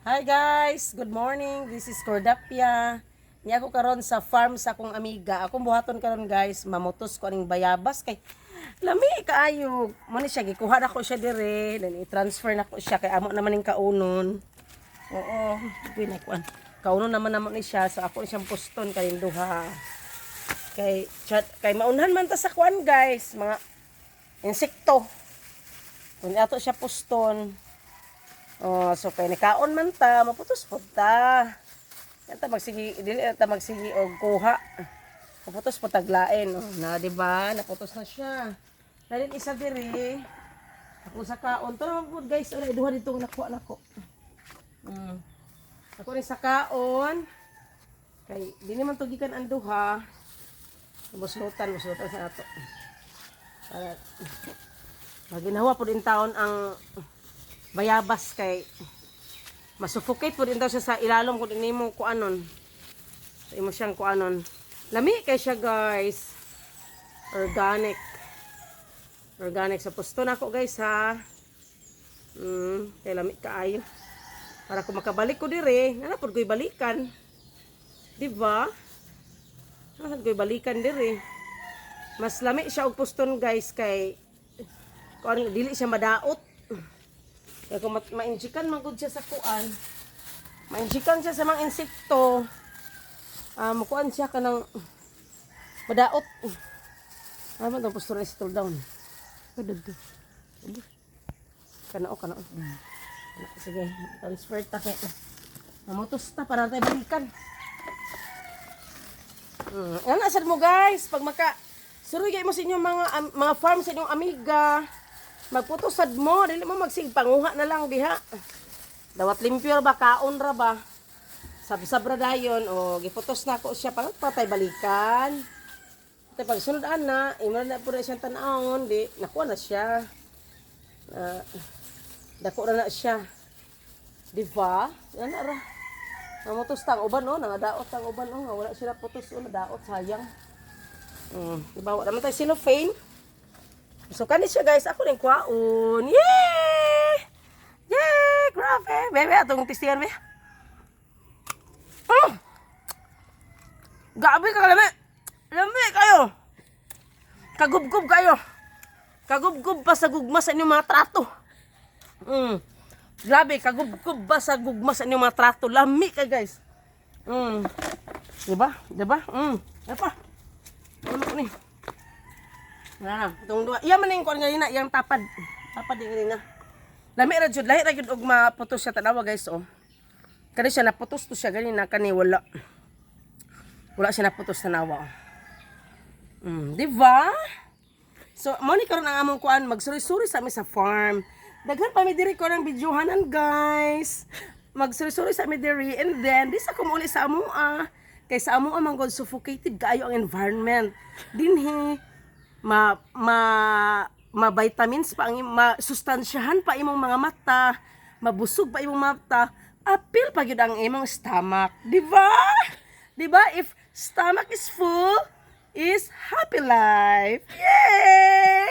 Hi guys, good morning. This is Cordapia. Niya ako karon sa farm sa akong amiga. Akong buhaton karon guys, mamutos ko aning bayabas kay lami kaayo. Mo ni siya gikuha na ko siya dire, then i-transfer na ko siya kay amo naman ning kaunon. Oo, kuy na kuan. Kaunon naman ni siya, so ako siyang puston kaning duha. Kay maunhan man ta sa kuan guys, mga insekto. Kung ato siya puston. Oh, so kay nakaon man ta, maputos pod ta. Yan ta magsigi, dili ta magsigi og kuha. Maputos pod taglain, oh, na di ba? Naputos na siya. Dali isa diri. Ako sa kaon, to naman pod guys, ora duha dito nakuha nako. Ako rin sa kaon. Kay di naman to gikan ang duha. Buslutan sa ato. Para maginawa pod in taon ang bayabas kay masuffocate po din daw siya sa ilalom kung inimo kuanon. Sa imo siyang kuanon. Lami kay siya guys. Organic. Organic sa pusto na ako guys ha. Kay lami kaayo. Para kung makabalik ko dire, ana pud ko'y balikan. Di ba? Ana ko'y balikan dire. Mas lami siya og puston guys kay kung dili siya madaot. Kaya kung ma-injikan man gud siya sa kuan, ma-injikan siya sa mga insekto, makuan siya ka ng madaot. Ano daw postura is tool down. Kadto. Kanao. Sige, transfer ta kay. Mamutos ta para tayo balikan. Yan asad mo guys, pag surugay mo sa inyong mga farm sa inyong amiga. Magputosad mo, dili mo magsigpanguha na lang diha. Dawat limpyo ba, kaon ra ba? Sabra dayon, o giputos na ko siya, pang patay balikan. Tay pag sunod ana, imo na pud siyang tan-awon, di nakuha na siya. Dako na siya. Di ba? Yan ra. Namutos tang uban no, nangadaot tang uban no, wala sila putos no, nadaot sayang. Di ba wala man tay cellophane. So kani siya guys, ako rin kwaon. Yay! Yay! Grabe! Bebe, atong tistiyan be. Gabi ka lami. Lami kayo. Kagubgub kayo. Kagubgub pa sa gugma sa inyong mga trato. Grabe, kagubgub ba sa gugma sa inyong mga trato. Lami ka guys. Diba? Diba? Apa? Ano ko ni? Itong dua. Iya man ning kuan ganina, yang tapad. Tapad din ganina. Lami ra jud, lahi ra jud og maputos siya tanawa guys oh. Kani siya naputos to siya ganina, kani wala. Wala siya naputos tanawa. Di ba? So mo ni karon ang among kuan, magsuri-suri sa amin sa farm. Daghan pa mi diri ko ng videohanan guys. Magsuri-suri sa amin diri and then di sa kumuli sa amoa. Kay sa amoa man god suffocated kaayo ang environment. Dinhi ma-vitamins pa ang masustansyahan pa imong mga mata, mabusog pa imong mata, apil pa gyud ang imong stomach, di ba? Di ba? If stomach is full, is happy life. Yay!